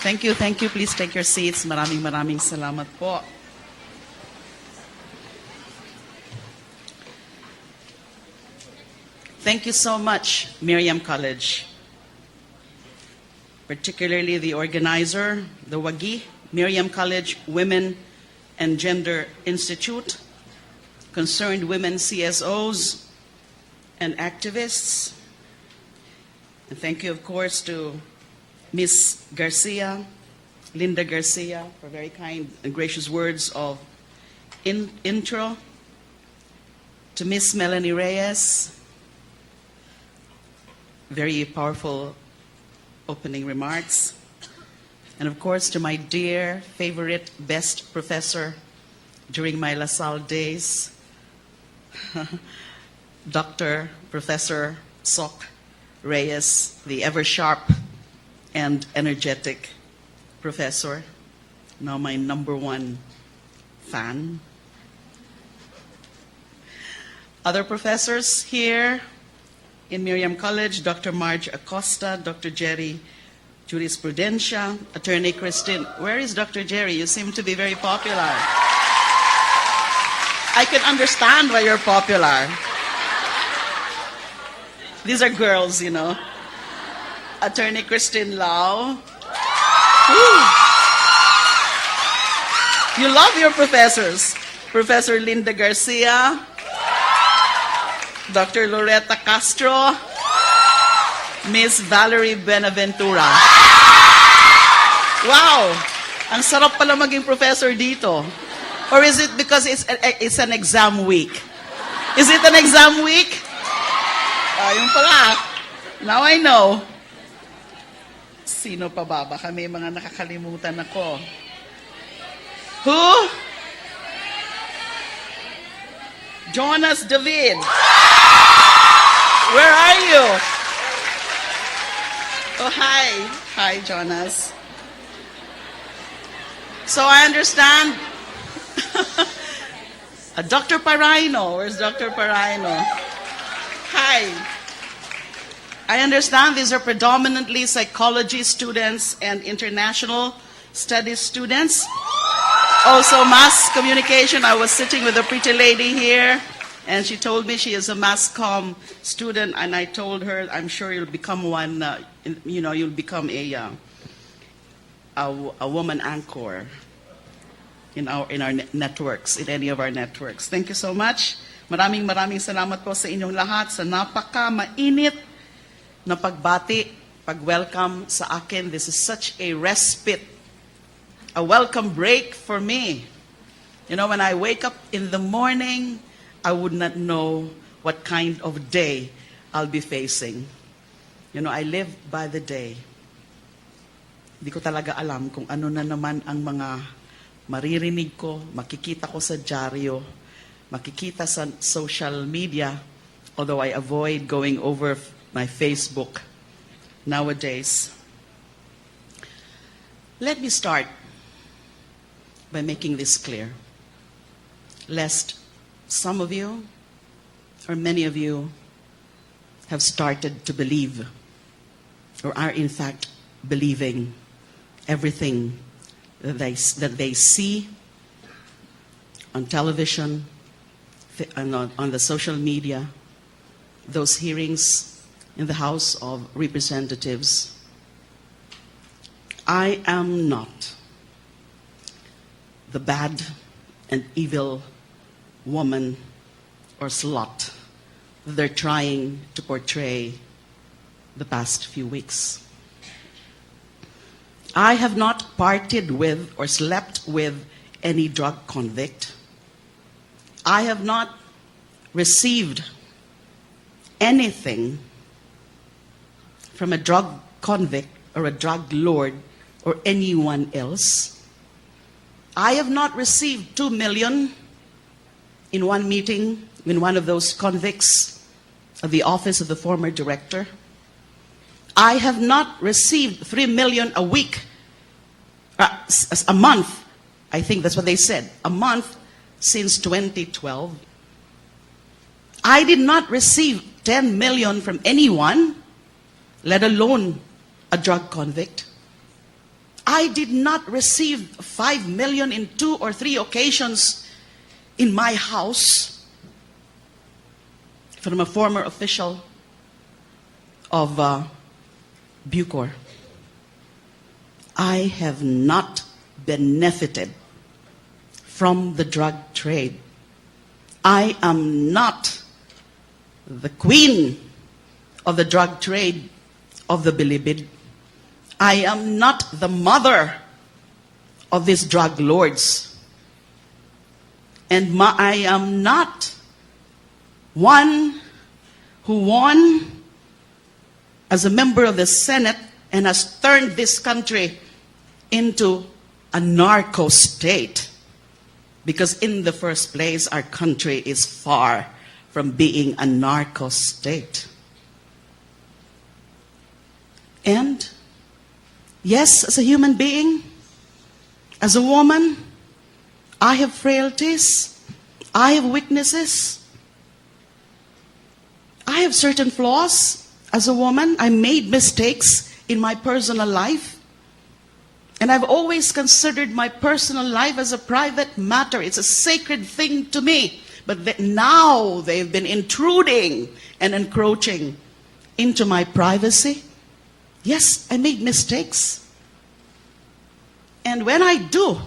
Thank you, thank you. Please take your seats. Maraming salamat po. Thank you so much, Miriam College. Particularly the organizer, the WAGI, Miriam College Women and Gender Institute, concerned women CSOs and activists. And thank you, of course, to Ms. Garcia, Linda Garcia, for very kind and gracious words of intro. To Ms. Melanie Reyes, very powerful opening remarks. And of course, to my dear, favorite, best professor during my LaSalle days, Dr. Professor Sok Reyes, the ever-sharp and energetic professor, now my #1 fan. Other professors here in Miriam College, Dr. Marge Acosta, Dr. Jerry Jurisprudencia, Attorney Christine. Where is Dr. Jerry? You seem to be very popular. I can understand why you're popular. These are girls, you know. Attorney Christine Lau. Woo. You love your professors. Professor Linda Garcia, Dr. Loretta Castro, Miss Valerie Benaventura. Wow! Ang sarap pala maging professor dito. Or is it because it's an exam week? Is it an exam week? Yung pala. Now I know. Sino pa ba? Baka may mga nakakalimutan ako. Who? Jonas David. Where are you? Oh, hi. Hi, Jonas. So I understand. Dr. Paraino. Where's Dr. Paraino? Hi. I understand these are predominantly psychology students and international studies students. Also mass communication. I was sitting with a pretty lady here, and she told me she is a mass comm student, and I told her, I'm sure you'll become one, you'll become a woman anchor in our networks, in any of our networks. Thank you so much. Maraming salamat po sa inyong lahat sa napaka-mainit na pagbati, pag-welcome sa akin. This is such a respite, a welcome break for me. You know, when I wake up in the morning, I would not know what kind of day I'll be facing. You know, I live by the day. Hindi ko talaga alam kung ano na naman ang mga maririnig ko, makikita ko sa dyaryo, makikita sa social media, although I avoid going over my Facebook nowadays. Let me start by making this clear, lest some of you, or many of you, have started to believe, or are in fact believing everything that they see on television, and on the social media, those hearings in the House of Representatives. I am not the bad and evil woman or slut that they're trying to portray the past few weeks. I have not partied with or slept with any drug convict. I have not received anything from a drug convict or a drug lord or anyone else. I have not received 2 million in one meeting in one of those convicts of the office of the former director. I have not received 3 million a week, a month. I think that's what they said, a month since 2012. I did not receive 10 million from anyone, let alone a drug convict. I did not receive 5 million in 2 or 3 occasions in my house from a former official of Bucor. I have not benefited from the drug trade. I am not the queen of the drug trade of the Bilibid. I am not the mother of these drug lords. And I am not one who won as a member of the Senate and has turned this country into a narco state. Because in the first place, our country is far from being a narco state. And yes, as a human being, as a woman, I have frailties, I have weaknesses, I have certain flaws. As a woman, I made mistakes in my personal life. And I've always considered my personal life as a private matter. It's a sacred thing to me. But now they've been intruding and encroaching into my privacy. Yes, I made mistakes. And when I do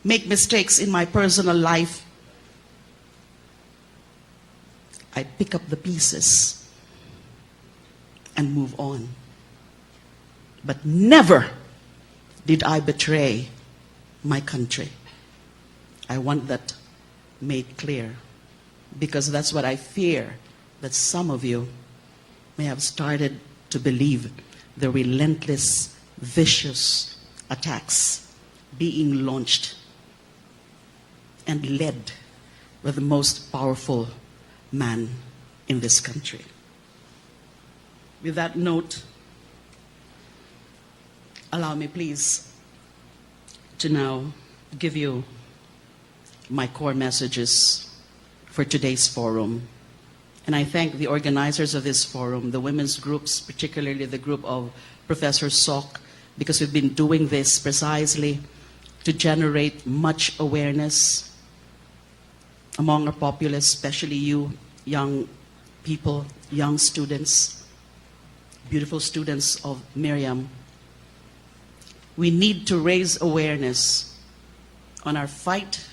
make mistakes in my personal life, I pick up the pieces and move on. But never did I betray my country. I want that made clear, because that's what I fear, that some of you may have started to believe the relentless, vicious attacks being launched and led by the most powerful man in this country. With that note, allow me please to now give you my core messages for today's forum. And I thank the organizers of this forum, the women's groups, particularly the group of Professor Sok, because we've been doing this precisely to generate much awareness among our populace, especially you young people, young students, beautiful students of Miriam. We need to raise awareness on our fight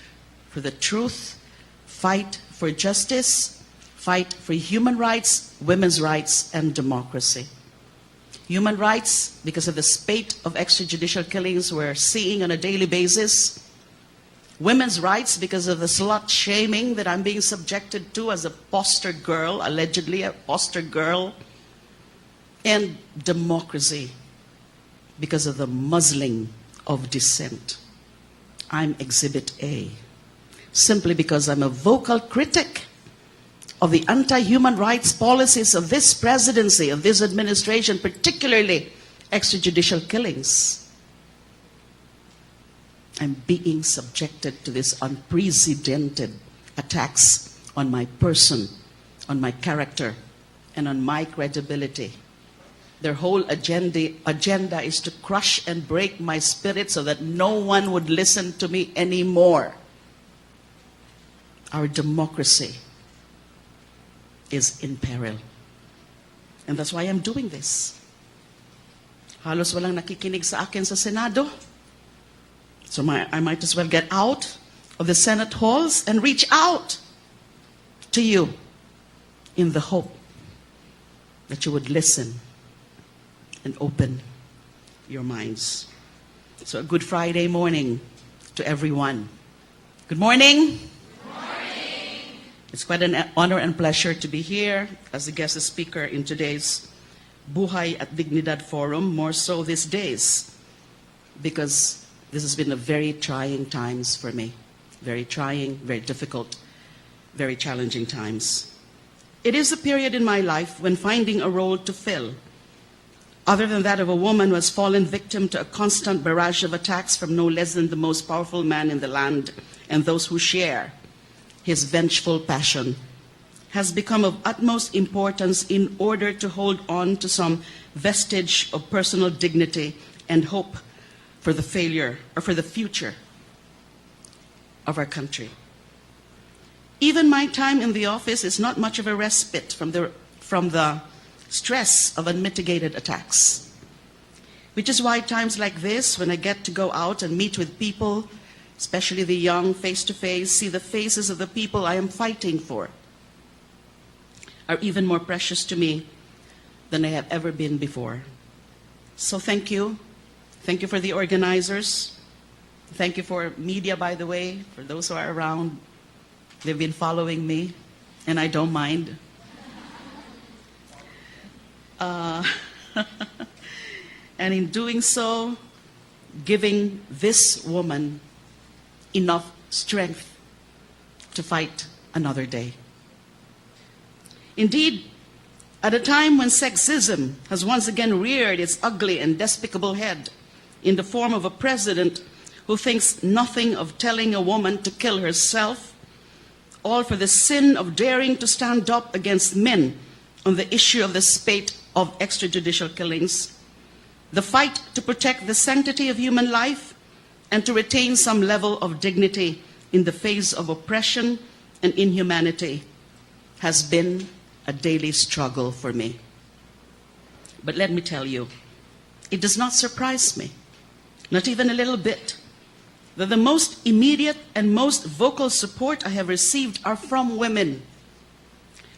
for the truth, fight for justice, fight for human rights, women's rights, and democracy. Human rights, because of the spate of extrajudicial killings we're seeing on a daily basis. Women's rights, because of the slut shaming that I'm being subjected to as a poster girl, allegedly a poster girl. And democracy, because of the muzzling of dissent. I'm Exhibit A, simply because I'm a vocal critic of the anti-human rights policies of this presidency, of this administration, particularly extrajudicial killings. I'm being subjected to these unprecedented attacks on my person, on my character, and on my credibility. Their whole agenda is to crush and break my spirit so that no one would listen to me anymore. Our democracy is in peril. And that's why I'm doing this. Halos walang nakikinig sa akin sa Senado. So I might as well get out of the Senate halls and reach out to you in the hope that you would listen and open your minds. So a good Friday morning to everyone. Good morning. Good morning. It's quite an honor and pleasure to be here as a guest speaker in today's Buhay at Dignidad Forum, more so these days, because this has been a very trying times for me. Very trying, very difficult, very challenging times. It is a period in my life when finding a role to fill, other than that of a woman who has fallen victim to a constant barrage of attacks from no less than the most powerful man in the land and those who share his vengeful passion, has become of utmost importance in order to hold on to some vestige of personal dignity and hope for the failure or for the future of our country. Even my time in the office is not much of a respite from the stress of unmitigated attacks. Which is why times like this, when I get to go out and meet with people, especially the young, face to face, see the faces of the people I am fighting for, are even more precious to me than they have ever been before. So thank you. Thank you for the organizers. Thank you for media, by the way, for those who are around. They've been following me, and I don't mind. And in doing so, giving this woman enough strength to fight another day. Indeed, at a time when sexism has once again reared its ugly and despicable head in the form of a president who thinks nothing of telling a woman to kill herself, all for the sin of daring to stand up against men on the issue of the spate of extrajudicial killings, the fight to protect the sanctity of human life and to retain some level of dignity in the face of oppression and inhumanity has been a daily struggle for me. But let me tell you, it does not surprise me, not even a little bit, that the most immediate and most vocal support I have received are from women.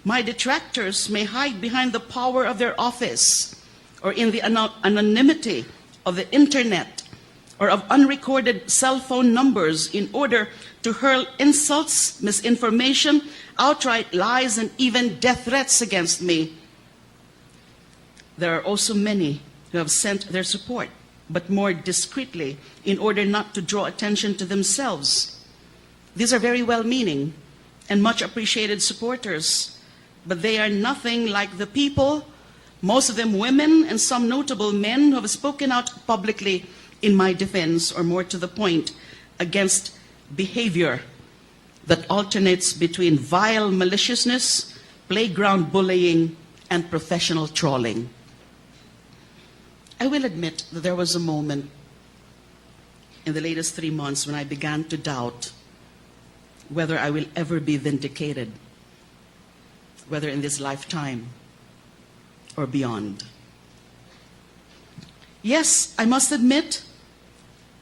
My detractors may hide behind the power of their office or in the anonymity of the internet or of unrecorded cell phone numbers in order to hurl insults, misinformation, outright lies, and even death threats against me. There are also many who have sent their support, but more discreetly, in order not to draw attention to themselves. These are very well-meaning and much appreciated supporters, but they are nothing like the people, most of them women and some notable men, who have spoken out publicly in my defense, or more to the point, against behavior that alternates between vile maliciousness, playground bullying, and professional trolling. I will admit that there was a moment in the latest 3 months when I began to doubt whether I will ever be vindicated, whether in this lifetime or beyond. Yes, I must admit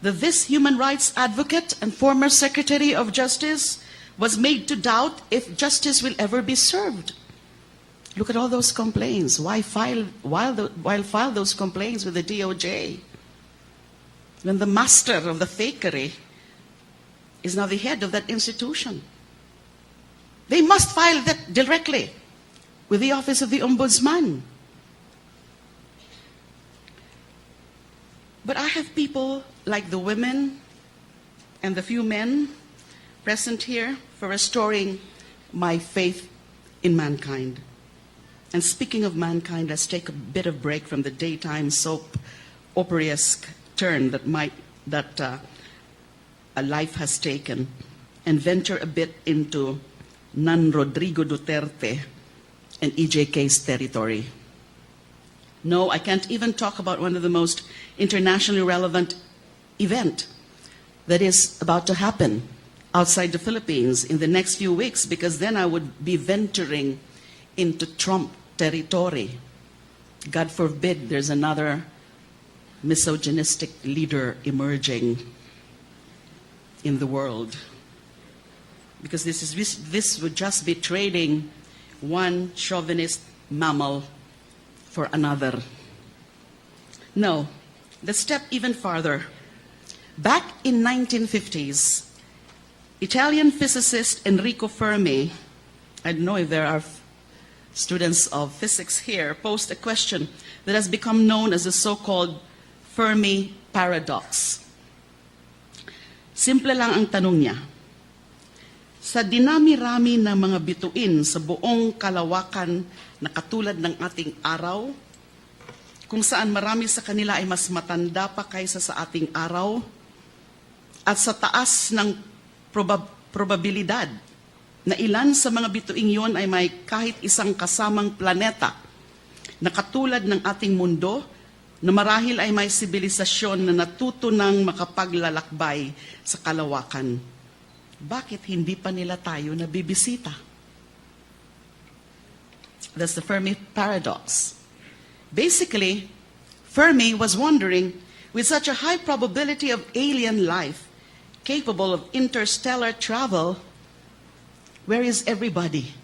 that this human rights advocate and former Secretary of Justice was made to doubt if justice will ever be served. Look at all those complaints. Why file those complaints with the DOJ when the master of the fakery is now the head of that institution? They must file that directly with the Office of the Ombudsman. But I have people like the women and the few men present here for restoring my faith in mankind. And speaking of mankind, let's take a bit of break from the daytime soap opera-esque turn that a life has taken and venture a bit into non-Rodrigo Duterte and EJK's territory. No, I can't even talk about one of the most internationally relevant event that is about to happen outside the Philippines in the next few weeks, because then I would be venturing into Trump territory. God forbid there's another misogynistic leader emerging in the world, because this would just be trading one chauvinist mammal for another. No, let's step even farther. Back in 1950s, Italian physicist Enrico Fermi, I don't know if there are students of physics here, posed a question that has become known as the so-called Fermi paradox. Simple lang ang tanong niya. Sa dinami-rami ng mga bituin sa buong kalawakan na katulad ng ating araw, kung saan marami sa kanila ay mas matanda pa kaysa sa ating araw, at sa taas ng probabilidad na ilan sa mga bituing yon ay may kahit isang kasamang planeta na katulad ng ating mundo na marahil ay may sibilisasyon na natuto ng makapaglalakbay sa kalawakan. Bakit hindi pa nila tayo nabibisita? That's the Fermi paradox. Basically, Fermi was wondering, with such a high probability of alien life capable of interstellar travel, where is everybody?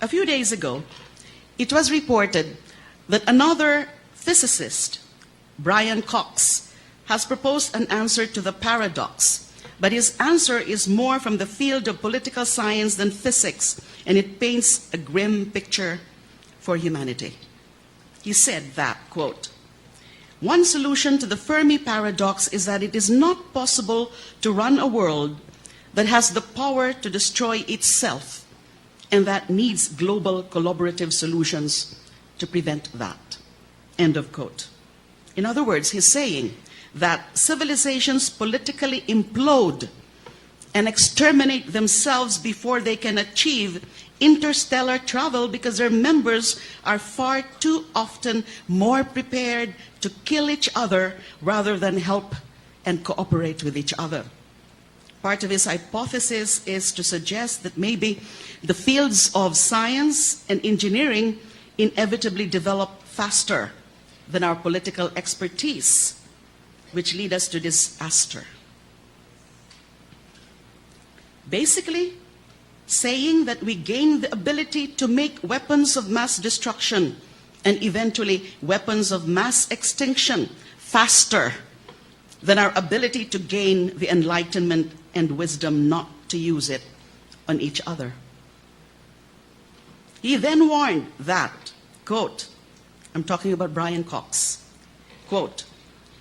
A few days ago, it was reported that another physicist, Brian Cox, has proposed an answer to the paradox. But his answer is more from the field of political science than physics, and it paints a grim picture for humanity. He said that, quote, "One solution to the Fermi paradox is that it is not possible to run a world that has the power to destroy itself, and that needs global collaborative solutions to prevent that." End of quote. In other words, he's saying that civilizations politically implode and exterminate themselves before they can achieve interstellar travel because their members are far too often more prepared to kill each other rather than help and cooperate with each other. Part of his hypothesis is to suggest that maybe the fields of science and engineering inevitably develop faster than our political expertise, which lead us to disaster. Basically, saying that we gain the ability to make weapons of mass destruction and eventually weapons of mass extinction faster than our ability to gain the enlightenment and wisdom not to use it on each other. He then warned that, quote, I'm talking about Brian Cox, quote,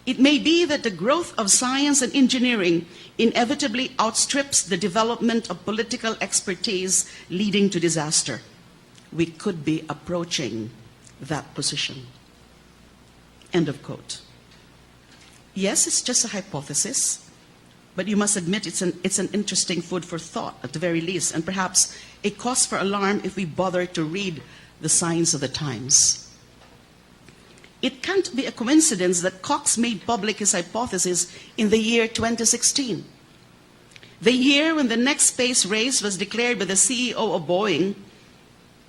"It may be that the growth of science and engineering inevitably outstrips the development of political expertise, leading to disaster. We could be approaching that position." End of quote. Yes, it's just a hypothesis, but you must admit it's an interesting food for thought at the very least, and perhaps a cause for alarm if we bother to read the signs of the times. It can't be a coincidence that Cox made public his hypothesis in the year 2016, the year when the next space race was declared by the CEO of Boeing,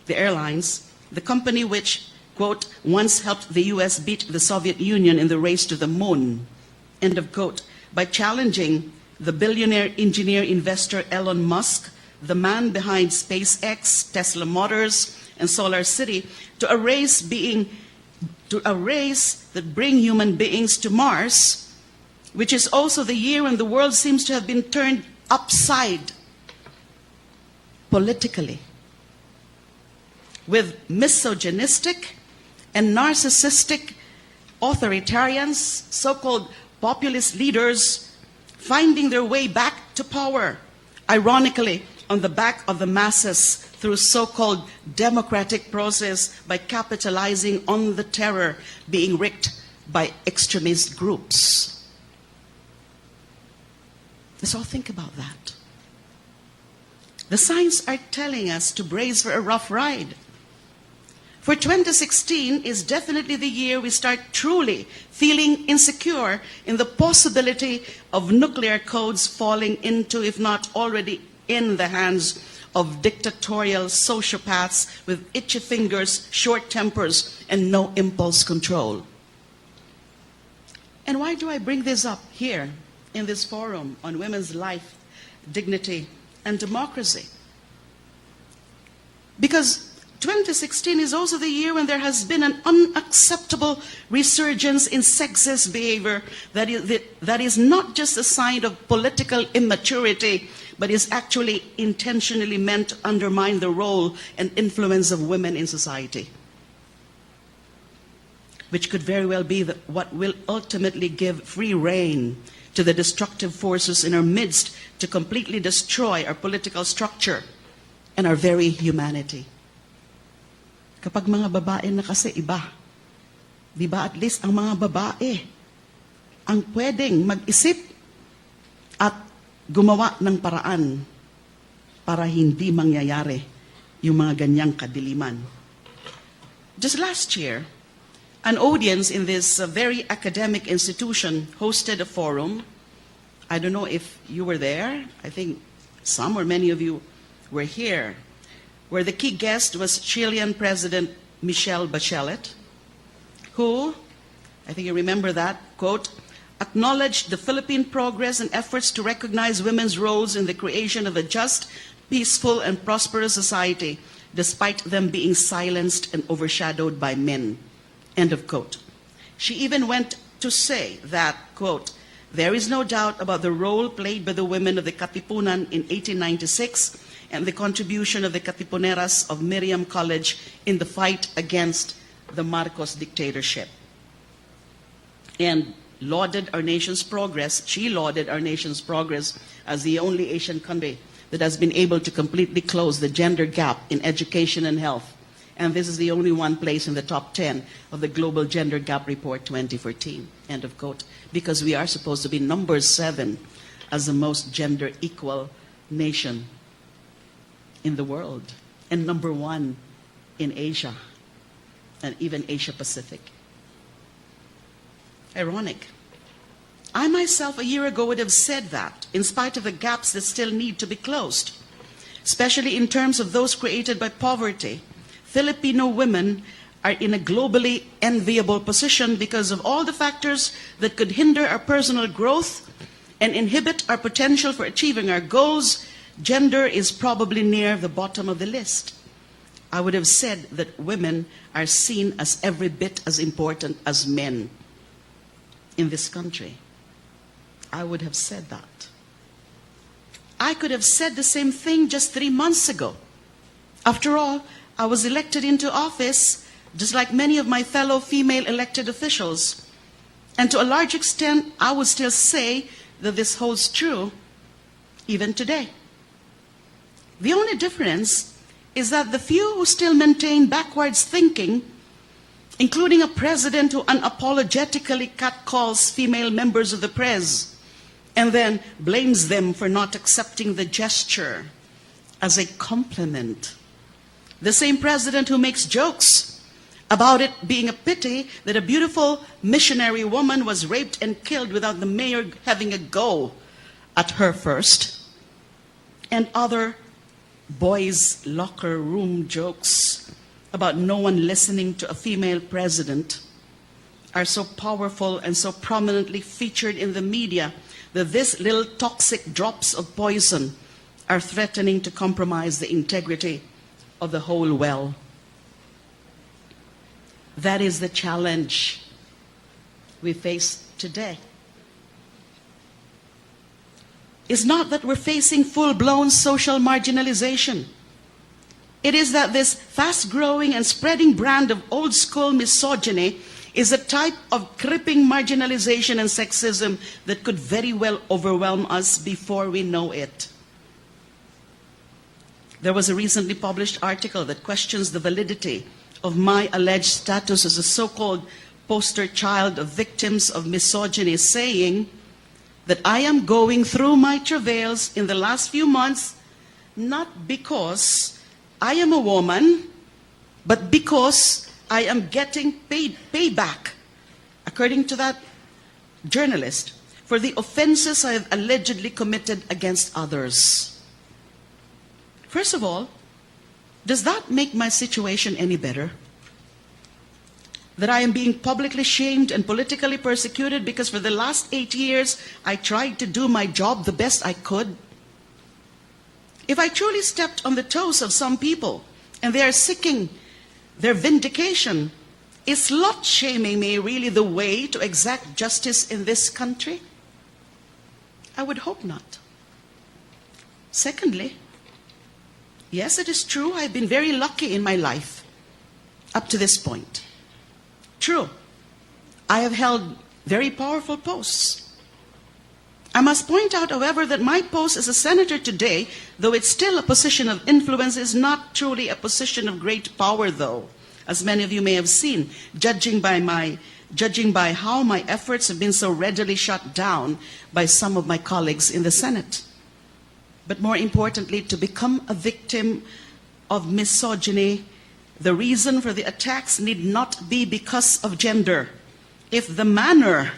the airlines, the company which, quote, once helped the US beat the Soviet Union in the race to the moon, end of quote, by challenging the billionaire engineer investor Elon Musk, the man behind SpaceX, Tesla Motors, and Solar City, to a race that bring human beings to Mars, which is also the year when the world seems to have been turned upside politically, with misogynistic and narcissistic authoritarians, so-called populist leaders, finding their way back to power, ironically, on the back of the masses through so-called democratic process by capitalizing on the terror being wreaked by extremist groups. Let's all think about that. The signs are telling us to brace for a rough ride. For 2016 is definitely the year we start truly feeling insecure in the possibility of nuclear codes falling into, if not already in the hands of dictatorial sociopaths with itchy fingers, short tempers, and no impulse control. And why do I bring this up here in this forum on women's life, dignity, and democracy? Because 2016 is also the year when there has been an unacceptable resurgence in sexist behavior that is not just a sign of political immaturity, but is actually intentionally meant to undermine the role and influence of women in society, which could very well be what will ultimately give free rein to the destructive forces in our midst to completely destroy our political structure and our very humanity. Kapag mga babae na kasi iba, di ba at least ang mga babae ang pwedeng mag-isip at gumawa ng paraan para hindi mangyayari yung mga ganyang kadiliman. Just last year, an audience in this very academic institution hosted a forum. I don't know if you were there. I think some or many of you were here, where the key guest was Chilean President Michelle Bachelet, who, I think you remember that, quote, acknowledged the Philippine progress and efforts to recognize women's roles in the creation of a just, peaceful, and prosperous society, despite them being silenced and overshadowed by men, end of quote. She even went to say that, quote, there is no doubt about the role played by the women of the Katipunan in 1896 and the contribution of the Katipuneras of Miriam College in the fight against the Marcos dictatorship. And lauded our nation's progress. She lauded our nation's progress as the only Asian country that has been able to completely close the gender gap in education and health. And this is the only one place in the top 10 of the Global Gender Gap Report 2014, end of quote, because we are supposed to be number 7 as the most gender equal nation in the world, and number 1 in Asia, and even Asia Pacific. Ironic. I myself a year ago would have said that, in spite of the gaps that still need to be closed, especially in terms of those created by poverty. Filipino women are in a globally enviable position because of all the factors that could hinder our personal growth and inhibit our potential for achieving our goals. Gender is probably near the bottom of the list. I would have said that women are seen as every bit as important as men in this country. I would have said that. I could have said the same thing just 3 months ago. After all, I was elected into office just like many of my fellow female elected officials. And to a large extent, I would still say that this holds true even today. The only difference is that the few who still maintain backwards thinking, including a president who unapologetically catcalls female members of the press and then blames them for not accepting the gesture as a compliment. The same president who makes jokes about it being a pity that a beautiful missionary woman was raped and killed without the mayor having a go at her first. And other boys' locker room jokes about no one listening to a female president are so powerful and so prominently featured in the media that these little toxic drops of poison are threatening to compromise the integrity of the whole well. That is the challenge we face today. It's not that we're facing full-blown social marginalization. It is that this fast-growing and spreading brand of old-school misogyny is a type of creeping marginalization and sexism that could very well overwhelm us before we know it. There was a recently published article that questions the validity of my alleged status as a so-called poster child of victims of misogyny, saying that I am going through my travails in the last few months, not because I am a woman, but because I am getting payback, according to that journalist, for the offenses I have allegedly committed against others. First of all, does that make my situation any better? That I am being publicly shamed and politically persecuted because for the last 8 years I tried to do my job the best I could? If I truly stepped on the toes of some people and they are seeking their vindication, is slut shaming me really the way to exact justice in this country? I would hope not. Secondly, yes, it is true, I've been very lucky in my life up to this point. True, I have held very powerful posts. I must point out, however, that my post as a senator today, though it's still a position of influence, is not truly a position of great power, though, as many of you may have seen, judging by how my efforts have been so readily shut down by some of my colleagues in the Senate. But more importantly, to become a victim of misogyny The reason for the attacks need not be because of gender. If the manner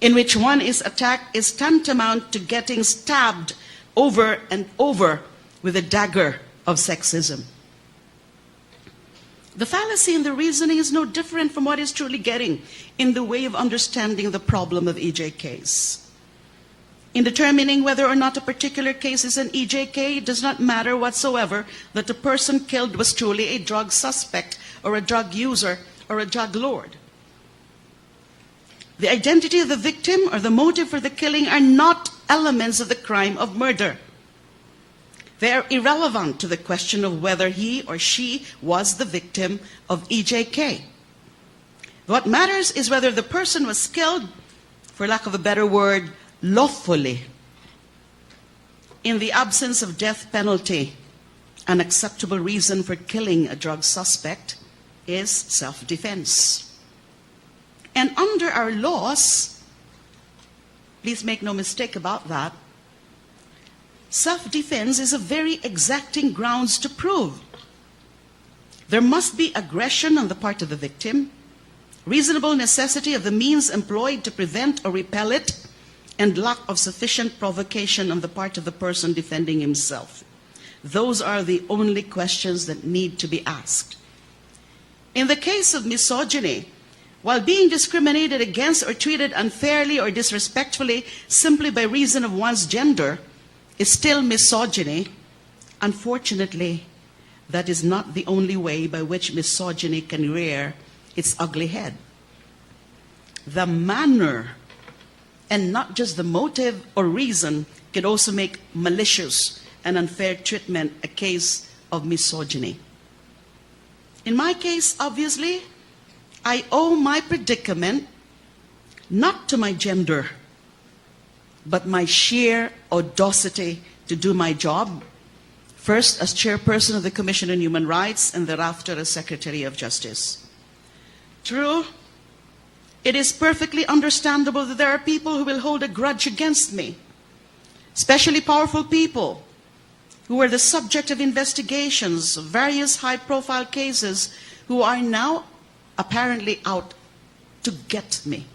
in which one is attacked is tantamount to getting stabbed over and over with a dagger of sexism. The fallacy in the reasoning is no different from what is truly getting in the way of understanding the problem of EJKs. In determining whether or not a particular case is an EJK, it does not matter whatsoever that the person killed was truly a drug suspect or a drug user or a drug lord. The identity of the victim or the motive for the killing are not elements of the crime of murder. They are irrelevant to the question of whether he or she was the victim of EJK. What matters is whether the person was killed, for lack of a better word, lawfully. In the absence of death penalty, an acceptable reason for killing a drug suspect is self-defense. And under our laws, please make no mistake about that, self-defense is a very exacting grounds to prove. There must be aggression on the part of the victim, reasonable necessity of the means employed to prevent or repel it, and lack of sufficient provocation on the part of the person defending himself. Those are the only questions that need to be asked. In the case of misogyny, while being discriminated against or treated unfairly or disrespectfully simply by reason of one's gender is still misogyny, unfortunately, that is not the only way by which misogyny can rear its ugly head. The manner, and not just the motive or reason, can also make malicious and unfair treatment a case of misogyny. In my case, obviously, I owe my predicament not to my gender, but my sheer audacity to do my job, first as chairperson of the Commission on Human Rights and thereafter as Secretary of Justice. True, it is perfectly understandable that there are people who will hold a grudge against me, especially powerful people who were the subject of investigations of various high-profile cases who are now apparently out to get me.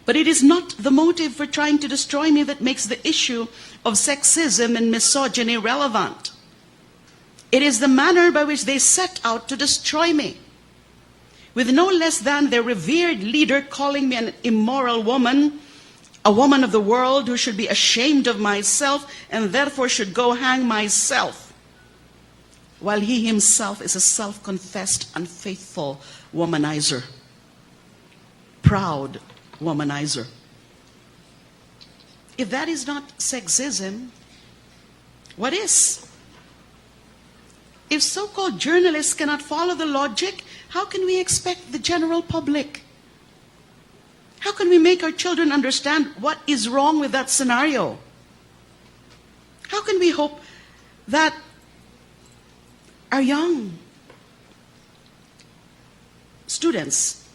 But it is not the motive for trying to destroy me that makes the issue of sexism and misogyny relevant. It is the manner by which they set out to destroy me, with no less than their revered leader calling me an immoral woman, a woman of the world who should be ashamed of myself and therefore should go hang myself, while he himself is a self-confessed unfaithful womanizer, proud womanizer. If that is not sexism, what is? If so-called journalists cannot follow the logic, how can we expect the general public? How can we make our children understand what is wrong with that scenario? How can we hope that our young students,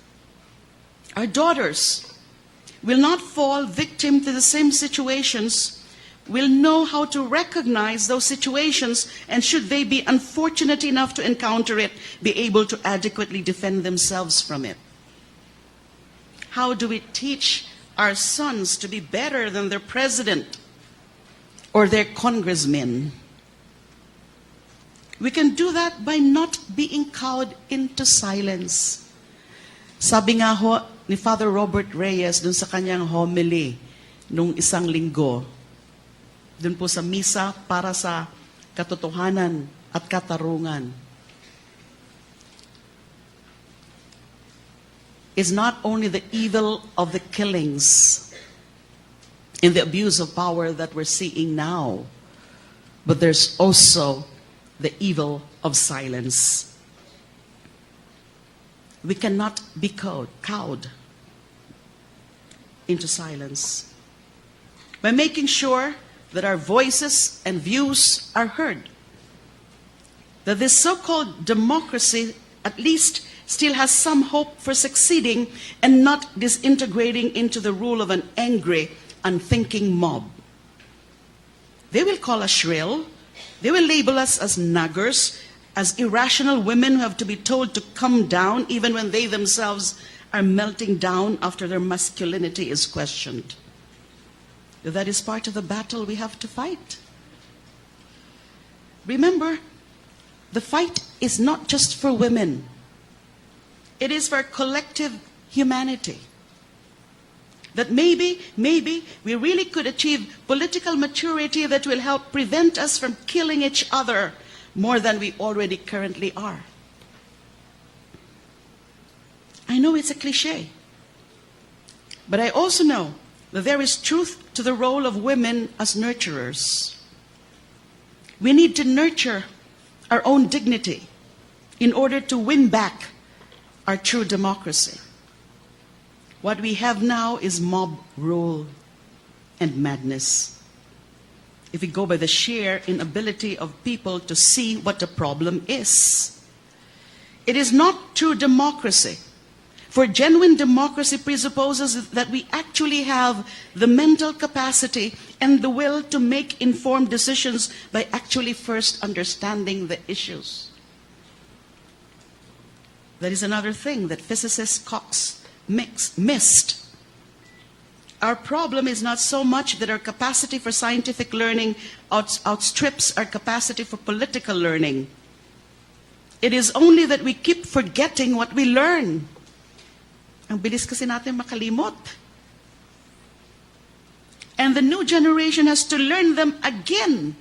our daughters, will not fall victim to the same situations, will know how to recognize those situations, and should they be unfortunate enough to encounter it, be able to adequately defend themselves from it? How do we teach our sons to be better than their president or their congressmen? We can do that by not being cowed into silence. Sabi nga ho ni Father Robert Reyes dun sa kanyang homily nung isang linggo, dun po sa misa para sa katotohanan at katarungan, is not only the evil of the killings and the abuse of power that we're seeing now, but there's also the evil of silence. We cannot be cowed into silence. By making sure that our voices and views are heard, that this so-called democracy at least still has some hope for succeeding and not disintegrating into the rule of an angry, unthinking mob. They will call us shrill. They will label us as naggers, as irrational women who have to be told to come down even when they themselves are melting down after their masculinity is questioned. That is part of the battle we have to fight. Remember, the fight is not just for women. It is for collective humanity. That maybe we really could achieve political maturity that will help prevent us from killing each other more than we already currently are. I know it's a cliche, but I also know that there is truth to the role of women as nurturers. We need to nurture our own dignity in order to win back our true democracy. What we have now is mob rule and madness. If we go by the sheer inability of people to see what the problem is. It is not true democracy. For genuine democracy presupposes that we actually have the mental capacity and the will to make informed decisions by actually first understanding the issues. That is another thing that physicist Cox missed. Our problem is not so much that our capacity for scientific learning outstrips our capacity for political learning. It is only that we keep forgetting what we learn. Ang bilis kasi natin makalimot. And the new generation has to learn them again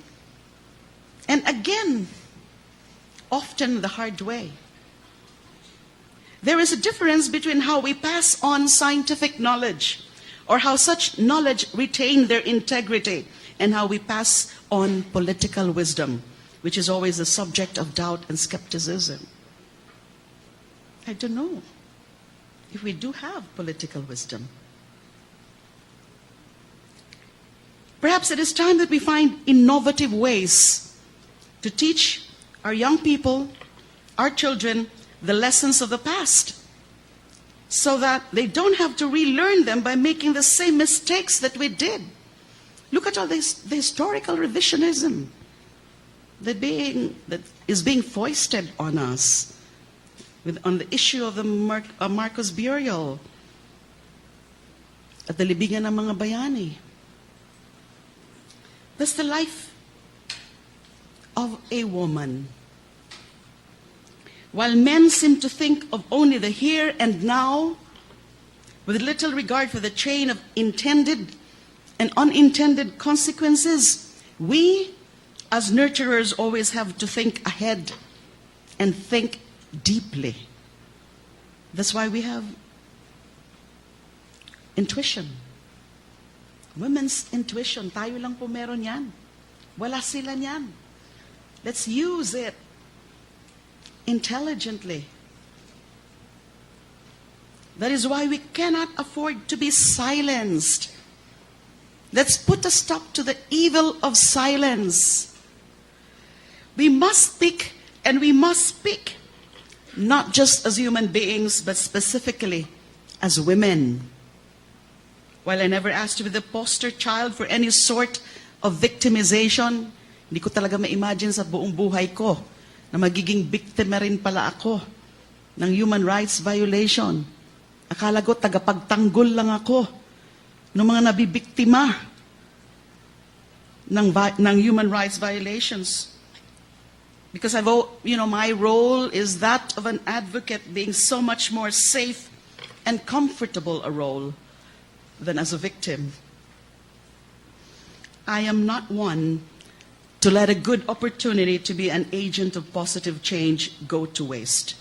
and again, often the hard way. There is a difference between how we pass on scientific knowledge or how such knowledge retain their integrity and how we pass on political wisdom, which is always the subject of doubt and skepticism. I don't know if we do have political wisdom. Perhaps it is time that we find innovative ways to teach our young people, our children, the lessons of the past, so that they don't have to relearn them by making the same mistakes that we did. Look at all this, the historical revisionism that is being foisted on us on the issue of the Marcos burial at the libingan ng mga bayani. That's the life of a woman. While men seem to think of only the here and now, with little regard for the chain of intended and unintended consequences, we, as nurturers, always have to think ahead and think deeply. That's why we have intuition. Women's intuition. Tayo lang po meron yan. Wala sila niyan. Let's use it intelligently. That is why we cannot afford to be silenced. Let's put a stop to the evil of silence. We must speak, and we must speak, not just as human beings, but specifically as women. While I never asked to be the poster child for any sort of victimization, hindi ko talaga ma-imagine sa buong buhay ko na magiging biktima rin pala ako ng human rights violation. Akala ko tagapagtanggol lang ako ng mga nabibiktima ng human rights violations. Because my role is that of an advocate, being so much more safe and comfortable a role than as a victim. I am not one to let a good opportunity to be an agent of positive change go to waste.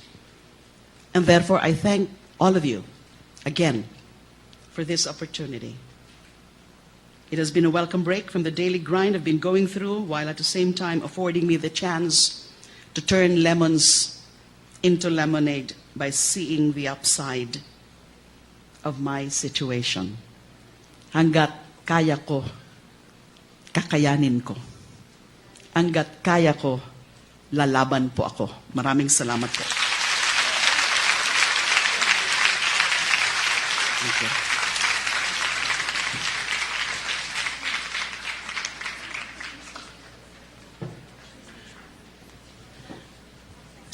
And therefore, I thank all of you again for this opportunity. It has been a welcome break from the daily grind I've been going through, while at the same time affording me the chance to turn lemons into lemonade by seeing the upside of my situation. Hanggat kaya ko, kakayanin ko. Hanggat kaya ko, lalaban po ako. Maraming salamat po. Thank you.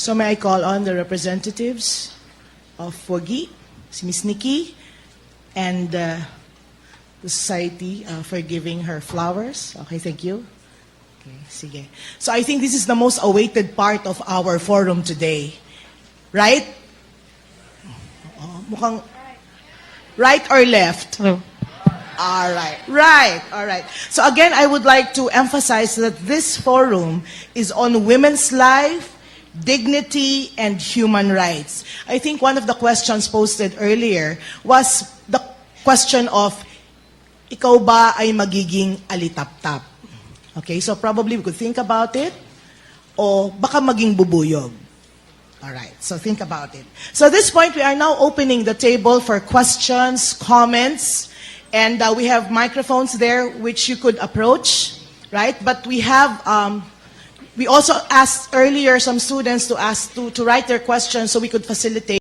So may I call on the representatives of WAGI, si Ms. Nikki, and the society for giving her flowers. Okay, thank you. Okay, sige. So I think this is the most awaited part of our forum today. Right? Mukhang right or left? Hello. All right. Right. All right. So again, I would like to emphasize that this forum is on women's life, dignity, and human rights. I think one of the questions posted earlier was the question of, ikaw ba ay magiging alitap-tap? Okay, so probably we could think about it, o baka maging bubuyog. All right, so think about it. So at this point, we are now opening the table for questions, comments, and we have microphones there which you could approach, right? But we have, we also asked earlier some students to write their questions so we could facilitate